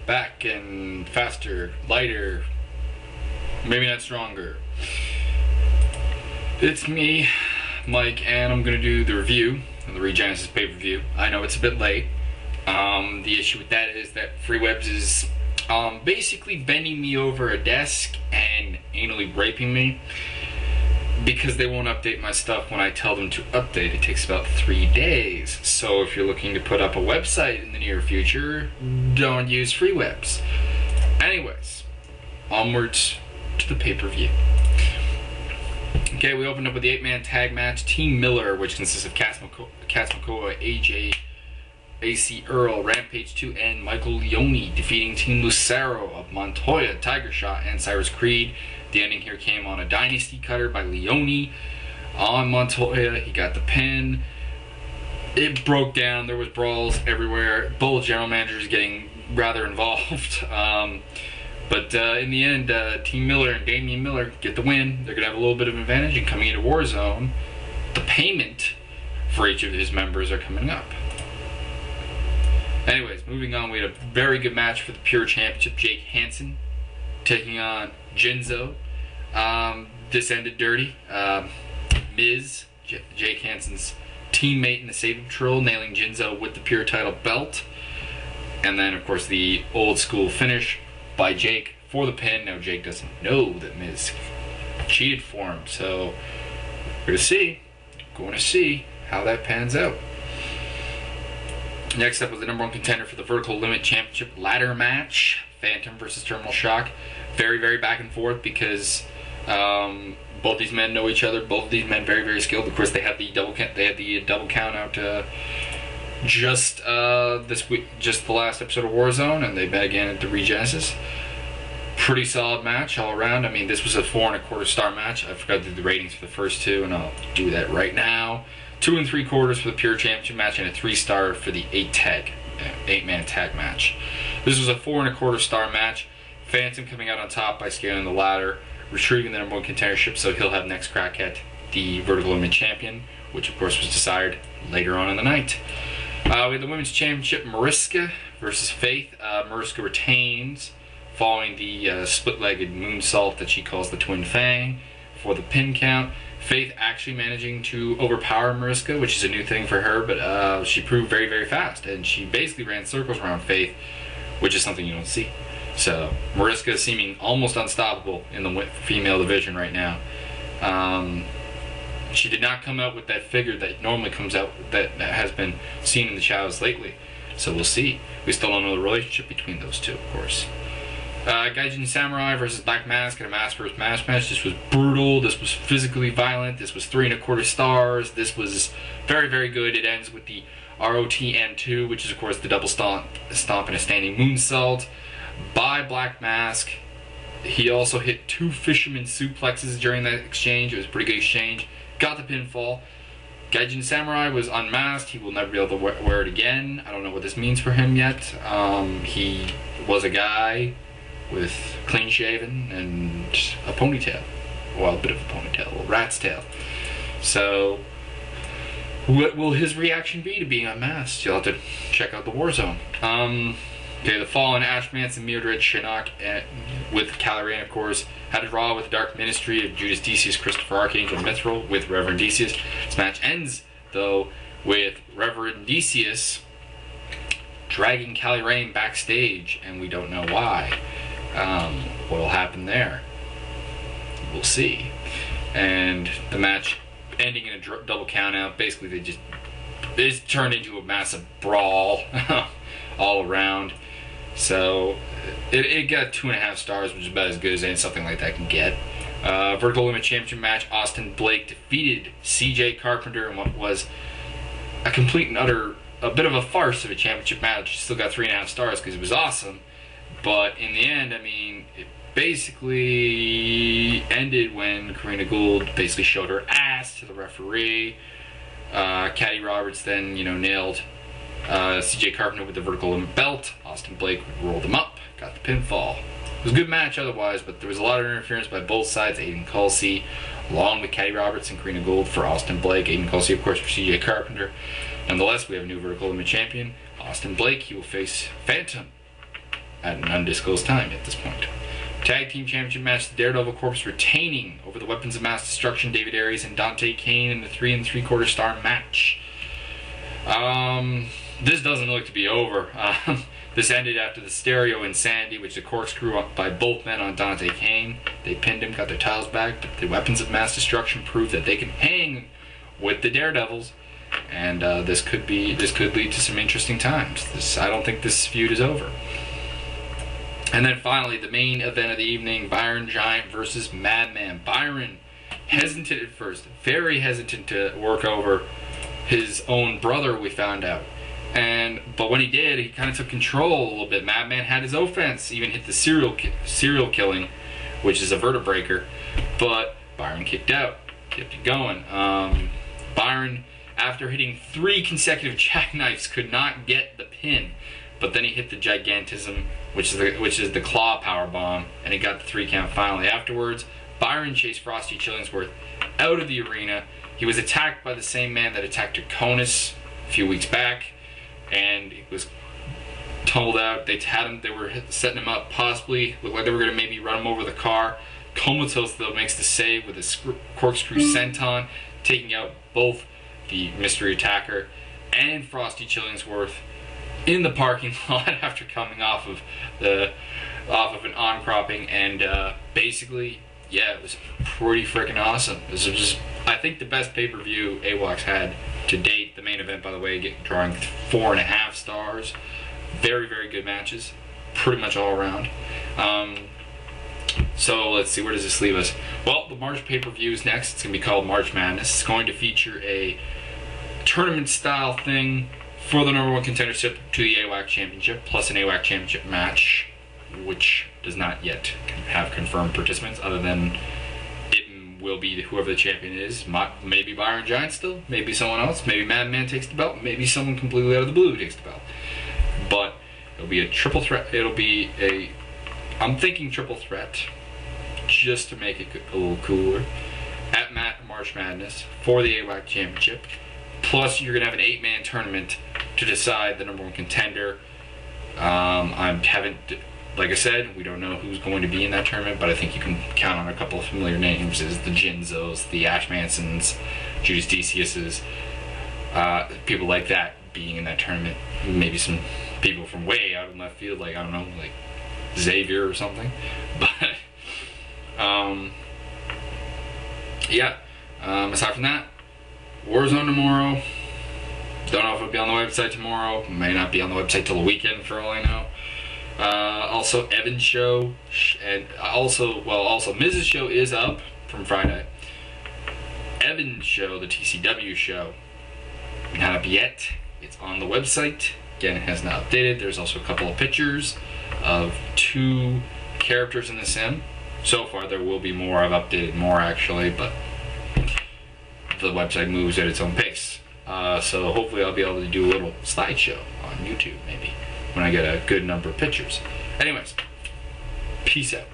back and faster, lighter, maybe not stronger. It's me, Mike, and I'm gonna do the review of the Regenesis pay-per-view. I know it's a bit late. The issue with that is that freewebs is basically bending me over a desk and anally raping me because they won't update my stuff when I tell them to update. It takes about 3 days. So if you're looking to put up a website in the near future, don't use freewebs. Anyways, onwards to the pay-per-view. Okay, we opened up with the 8-man tag match. Team Miller, which consists of Cass McCoy, AJ, AC Earl, Rampage 2, and Michael Leone, defeating Team Lucero of Montoya, Tiger Shot, and Cyrus Creed. The ending here came on a Dynasty Cutter by Leone on Montoya. He got the pin. It broke down. There was brawls everywhere. Both general managers getting rather involved. But in the end, Team Miller and Damian Miller get the win. They're going to have a little bit of an advantage in coming into Warzone. The payment for each of his members are coming up. Anyways, moving on, we had a very good match for the Pure Championship. Jake Hansen taking on Jinzo. This ended dirty. Miz, Jake Hansen's teammate in the Saving Patrol, nailing Jinzo with the Pure title belt. And then, of course, the old school finish by Jake for the pin. Now, Jake doesn't know that Miz cheated for him, so we're going to see how that pans out. Next up was the #1 contender for the Vertical Limit Championship ladder match, Phantom versus Terminal Shock. Very, very back and forth because both these men know each other. Both of these men very, very skilled. Of course, they had the double count out just this week, just the last episode of Warzone, and they met again at the Regenesis. Pretty solid match all around. I mean, this was a 4 1/4 star match. I forgot to do the ratings for the first two, and I'll do that right now. 2 3/4 for the Pure Championship match, and a 3-star for the 8-man tag match. This was a 4 1/4 star match. Phantom coming out on top by scaling the ladder, retrieving the #1 contendership, so he'll have next crack at the Vertical Limit Champion, which of course was decided later on in the night. We had the Women's Championship, Mariska versus Faith. Mariska retains following the split-legged moonsault that she calls the Twin Fang for the pin count. Faith actually managing to overpower Mariska, which is a new thing for her, but she proved very, very fast, and she basically ran circles around Faith, which is something you don't see. So Mariska is seeming almost unstoppable in the female division right now. She did not come out with that figure that normally comes out, that has been seen in the shadows lately. So we'll see. We still don't know the relationship between those two, of course. Gaijin Samurai versus Black Mask in a mask versus mask match. This was brutal. This was physically violent. This was 3 1/4 stars. This was very, very good. It ends with the ROTM2, which is, of course, the double stomp and a standing moonsault by Black Mask. He also hit 2 fisherman suplexes during that exchange. It was a pretty good exchange. Got the pinfall. Gaijin Samurai was unmasked. He will never be able to wear it again. I don't know what this means for him yet. He was a guy with clean shaven and a ponytail. Well, a bit of a ponytail, a little rat's tail. So, what will his reaction be to being unmasked? You'll have to check out the Warzone. Okay, the Fallen, Ash Manson, Mildred Shinnok, with Calarain, of course, had a draw with the Dark Ministry of Judas Decius, Christopher Archangel, Mithril, with Reverend Decius. This match ends, though, with Reverend Decius dragging Calarain backstage, and we don't know why. What will happen there? We'll see. And the match ending in a double countout. Basically, it's turned into a massive brawl all around. So it got 2.5 stars, which is about as good as something like that can get. Vertical Limit Championship match. Austin Blake defeated CJ Carpenter in what was a complete and utter, a bit of a farce of a championship match. Still got 3.5 stars because it was awesome. But in the end, I mean, it basically ended when Karina Gould basically showed her ass to the referee. Caddy Roberts then, nailed CJ Carpenter with the Vertical Limit belt. Austin Blake rolled him up, got the pinfall. It was a good match otherwise, but there was a lot of interference by both sides. Aiden Culsey, along with Caddy Roberts and Karina Gould for Austin Blake. Aiden Culsey, of course, for CJ Carpenter. Nonetheless, we have a new Vertical Limit champion, Austin Blake. He will face Phantom at an undisclosed time at this point. Tag Team Championship match, the Daredevil Corps retaining over the Weapons of Mass Destruction, David Aries and Dante Kane in the 3 3/4 star match. This doesn't look to be over. This ended after the Stereo Insanity, which the corkscrew by both men on Dante Kane. They pinned him, got their titles back, but the Weapons of Mass Destruction proved that they can hang with the Daredevils, and this could lead to some interesting times. I don't think this feud is over. And then finally, the main event of the evening, Byron Giant versus Madman. Byron, hesitant at first, very hesitant to work over his own brother, we found out. But when he did, he kind of took control a little bit. Madman had his offense, even hit the serial killing, which is a vertebreaker. But Byron kicked out, kept it going. Byron, after hitting 3 consecutive jackknives, could not get the pin. But then he hit the Gigantism, which is the claw power bomb, and he got the 3 count finally. Afterwards, Byron chased Frosty Chillingsworth out of the arena. He was attacked by the same man that attacked Draconis a few weeks back, and he was tumbled out. They were setting him up, possibly looked like they were going to maybe run him over the car. Comatose, though, makes the save with a corkscrew senton, taking out both the mystery attacker and Frosty Chillingsworth in the parking lot after coming off of an on-cropping, and basically, yeah, it was pretty freaking awesome. This was just, I think, the best pay-per-view AWOC's had to date. The main event, by the way, drawing 4.5 stars. Very, very good matches, pretty much all around. So let's see, where does this leave us? Well, the March pay-per-view is next. It's going to be called March Madness. It's going to feature a tournament-style thing for the #1 contendership to the AWOC Championship, plus an AWOC Championship match, which does not yet have confirmed participants, other than it will be whoever the champion is. Maybe Byron Giant still, maybe someone else, maybe Madman takes the belt, maybe someone completely out of the blue takes the belt. But it'll be a triple threat. I'm thinking triple threat, just to make it a little cooler, at March Madness for the AWOC Championship. Plus, you're going to have an 8-man tournament to decide the #1 contender. Like I said, we don't know who's going to be in that tournament, but I think you can count on a couple of familiar names, as the Jinzos, the Ash Mansons, Judas Deciuses, people like that being in that tournament. Maybe some people from way out in left field, like, I don't know, like Xavier or something. But, yeah, aside from that, Warzone tomorrow. Don't know if it'll be on the website tomorrow. May not be on the website till the weekend, for all I know. Also, Evan's show, and also Miz's show is up from Friday. Evan's show, the TCW show, not up yet. It's on the website. Again, it has not updated. There's also a couple of pictures of 2 characters in the sim. So far, there will be more. I've updated more, actually, but the website moves at its own pace. So hopefully I'll be able to do a little slideshow on YouTube, maybe, when I get a good number of pictures. Anyways, peace out.